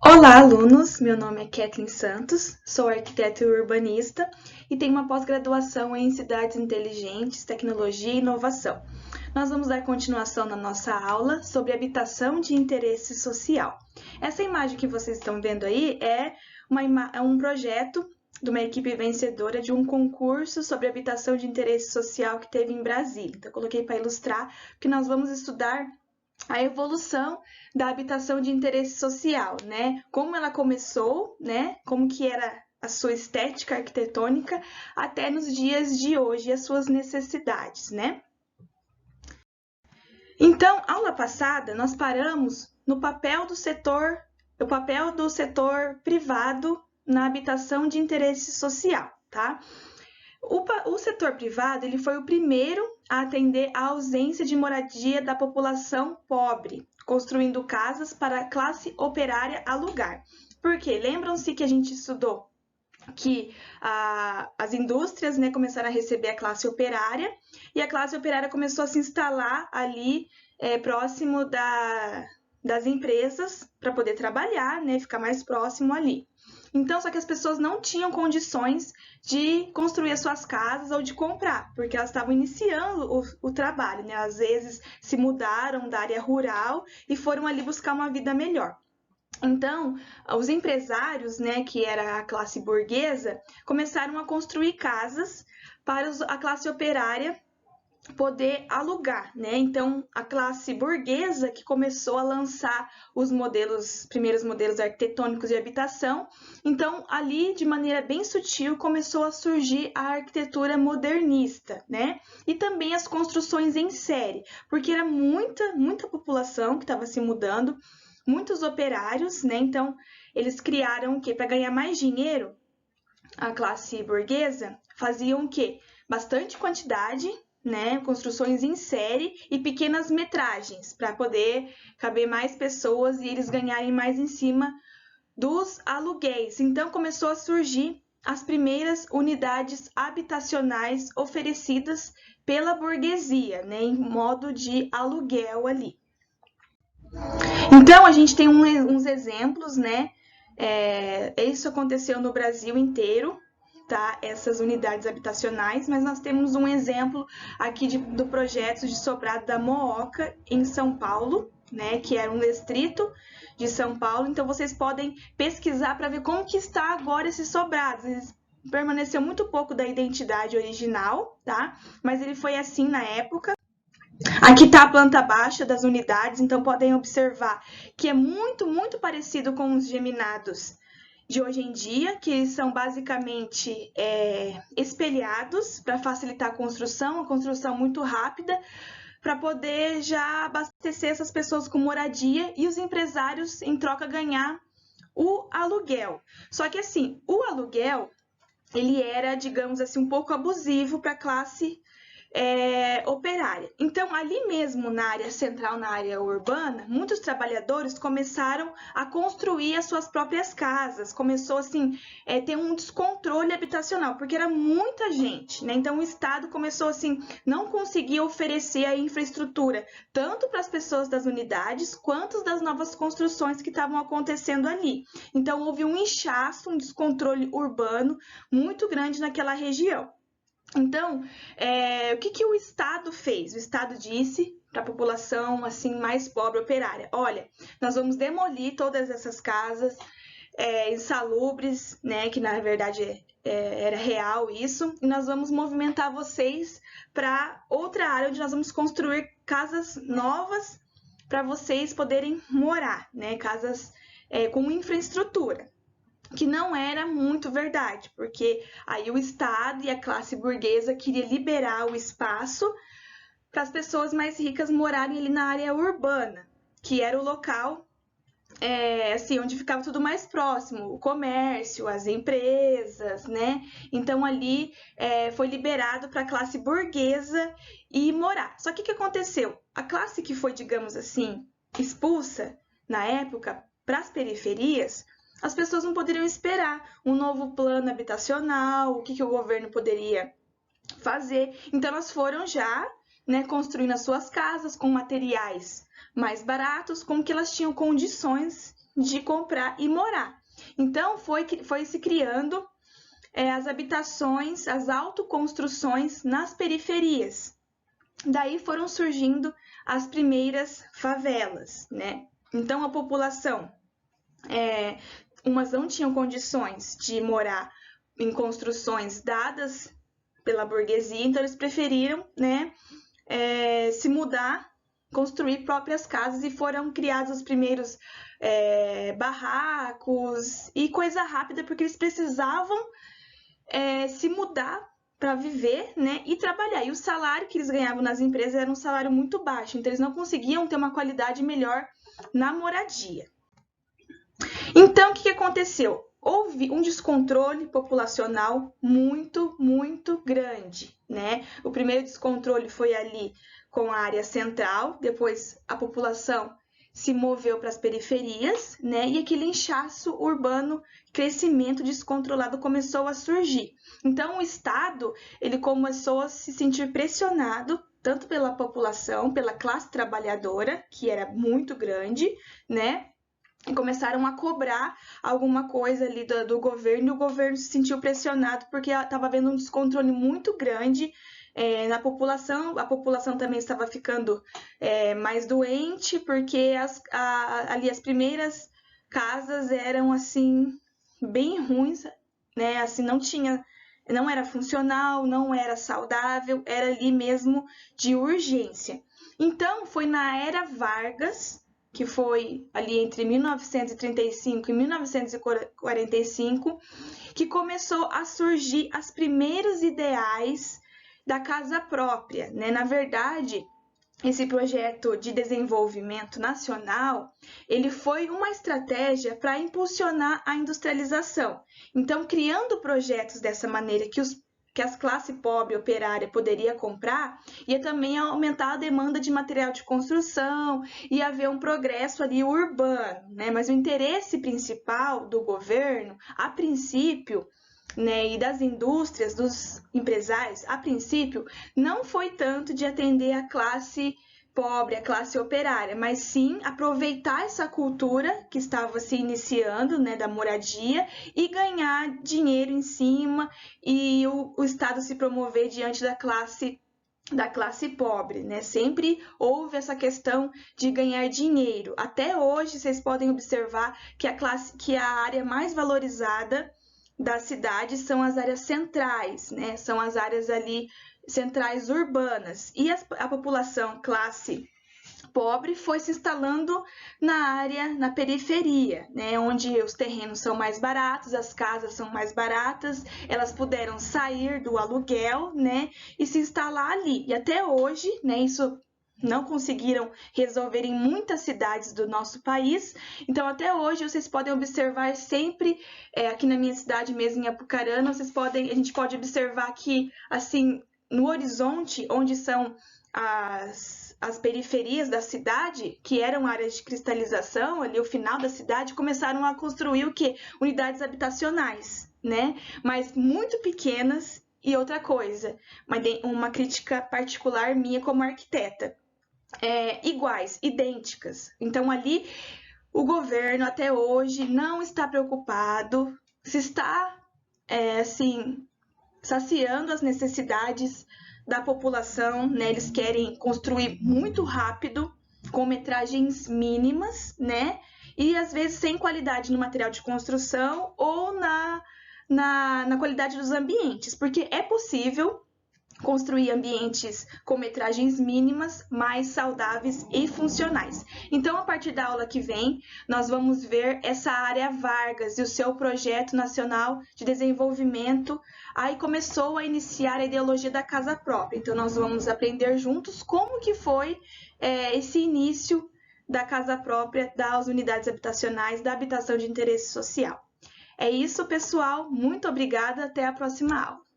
Olá, alunos! Meu nome é Kathleen Santos, sou arquiteta e urbanista e tenho uma pós-graduação em Cidades Inteligentes, Tecnologia e Inovação. Nós vamos dar continuação na nossa aula sobre habitação de interesse social. Essa imagem que vocês estão vendo aí é um projeto de uma equipe vencedora de um concurso sobre habitação de interesse social que teve em Brasília. Então, eu coloquei para ilustrar que nós vamos estudar a evolução da habitação de interesse social, né? Como ela começou, né? Como que era a sua estética arquitetônica até nos dias de hoje, as suas necessidades, né? Então, aula passada, nós paramos no o papel do setor privado na habitação de interesse social, tá? O setor privado ele foi o primeiro a atender à ausência de moradia da população pobre, construindo casas para a classe operária alugar. Por quê? Lembram-se que a gente estudou que as indústrias, né, começaram a receber a classe operária e a classe operária começou a se instalar ali próximo das empresas para poder trabalhar, né, ficar mais próximo ali. Então, só que as pessoas não tinham condições de construir as suas casas ou de comprar, porque elas estavam iniciando o trabalho, né? Às vezes se mudaram da área rural e foram ali buscar uma vida melhor. Então, os empresários, né, que era a classe burguesa, começaram a construir casas para a classe operária poder alugar, né? Então, a classe burguesa que começou a lançar os primeiros modelos arquitetônicos de habitação. Então, ali, de maneira bem sutil, começou a surgir a arquitetura modernista, né? E também as construções em série, porque era muita população que estava se mudando, muitos operários, né? Então, eles criaram o quê? Para ganhar mais dinheiro, a classe burguesa faziam o quê? Bastante quantidade, né, construções em série e pequenas metragens para poder caber mais pessoas e eles ganharem mais em cima dos aluguéis. Então começou a surgir as primeiras unidades habitacionais oferecidas pela burguesia, né, em modo de aluguel ali. Então a gente tem uns exemplos, né? Isso aconteceu no Brasil inteiro. Tá, essas unidades habitacionais, mas nós temos um exemplo aqui do projeto de sobrado da Mooca, em São Paulo, né, que era um distrito de São Paulo. Então, vocês podem pesquisar para ver como que está agora esse sobrado. Permaneceu muito pouco da identidade original, tá? Mas ele foi assim na época. Aqui está a planta baixa das unidades, então podem observar que é muito parecido com os geminados de hoje em dia, que são basicamente espelhados para facilitar a construção muito rápida, para poder já abastecer essas pessoas com moradia e os empresários, em troca, ganhar o aluguel. Só que assim, o aluguel, ele era, digamos assim, um pouco abusivo para a classe operária. Então, ali mesmo na área central, na área urbana, muitos trabalhadores começaram a construir as suas próprias casas. Começou assim, ter um descontrole habitacional, porque era muita gente, né? Então, o Estado começou assim, não conseguia oferecer a infraestrutura tanto para as pessoas das unidades quanto das novas construções que estavam acontecendo ali. Então, houve um inchaço, um descontrole urbano muito grande naquela região. Então, o que o Estado fez? O Estado disse para a população assim mais pobre operária: olha, nós vamos demolir todas essas casas insalubres, né, que na verdade era real isso, e nós vamos movimentar vocês para outra área onde nós vamos construir casas novas para vocês poderem morar, né, casas com infraestrutura. Que não era muito verdade, porque aí o Estado e a classe burguesa queria liberar o espaço para as pessoas mais ricas morarem ali na área urbana, que era o local assim, onde ficava tudo mais próximo, o comércio, as empresas, né? Então ali foi liberado para a classe burguesa ir morar. Só que o que aconteceu? A classe que foi, digamos assim, expulsa na época para as periferias, as pessoas não poderiam esperar um novo plano habitacional, o que o governo poderia fazer. Então, elas foram já, né, construindo as suas casas com materiais mais baratos, com que elas tinham condições de comprar e morar. Então, foi se criando as habitações, as autoconstruções nas periferias. Daí foram surgindo as primeiras favelas, né? Então, a população, umas não tinham condições de morar em construções dadas pela burguesia, então eles preferiram, né, se mudar, construir próprias casas, e foram criados os primeiros barracos e coisa rápida, porque eles precisavam se mudar para viver, né, e trabalhar. E o salário que eles ganhavam nas empresas era um salário muito baixo, então eles não conseguiam ter uma qualidade melhor na moradia. Então, o que aconteceu? Houve um descontrole populacional muito, muito grande, né? O primeiro descontrole foi ali com a área central, depois a população se moveu para as periferias, né? E aquele inchaço urbano, crescimento descontrolado começou a surgir. Então, o Estado, ele começou a se sentir pressionado tanto pela população, pela classe trabalhadora, que era muito grande, né? E começaram a cobrar alguma coisa ali do governo, e o governo se sentiu pressionado porque estava havendo um descontrole muito grande na população. A população também estava ficando mais doente, porque ali as primeiras casas eram assim bem ruins, né? Assim, não era funcional, não era saudável, era ali mesmo de urgência. Então, foi na era Vargas, que foi ali entre 1935 e 1945, que começou a surgir os primeiros ideais da casa própria, né? Na verdade, esse projeto de desenvolvimento nacional, ele foi uma estratégia para impulsionar a industrialização. Então, criando projetos dessa maneira que as classes pobre operária poderia comprar, ia também aumentar a demanda de material de construção, ia haver um progresso ali urbano, né? Mas o interesse principal do governo, a princípio, né, e das indústrias, dos empresários, a princípio, não foi tanto de atender a classe pobre, a classe operária, mas sim aproveitar essa cultura que estava se iniciando, né, da moradia, e ganhar dinheiro em cima, e o Estado se promover diante da classe pobre, né? Sempre houve essa questão de ganhar dinheiro. Até hoje vocês podem observar que a área mais valorizada da cidade são as áreas centrais, né? São as áreas ali centrais urbanas. E a população classe pobre foi se instalando na periferia, né? Onde os terrenos são mais baratos, as casas são mais baratas, elas puderam sair do aluguel, né? E se instalar ali. E até hoje, né? Isso não conseguiram resolver em muitas cidades do nosso país. Então, até hoje, vocês podem observar sempre, aqui na minha cidade mesmo, em Apucarana, a gente pode observar que, assim, no horizonte, onde são as periferias da cidade, que eram áreas de cristalização, ali o final da cidade, começaram a construir o quê? Unidades habitacionais, né? Mas muito pequenas. E outra coisa, uma crítica particular minha como arquiteta. Iguais, idênticas. Então, ali, o governo até hoje não está preocupado, se está, assim, saciando as necessidades da população, né? Eles querem construir muito rápido, com metragens mínimas, né? E, às vezes, sem qualidade no material de construção ou na qualidade dos ambientes, porque é possível construir ambientes com metragens mínimas, mais saudáveis e funcionais. Então, a partir da aula que vem, nós vamos ver essa área Vargas e o seu projeto nacional de desenvolvimento. Aí começou a iniciar a ideologia da casa própria. Então, nós vamos aprender juntos como que foi esse início da casa própria, das unidades habitacionais, da habitação de interesse social. É isso, pessoal. Muito obrigada. Até a próxima aula.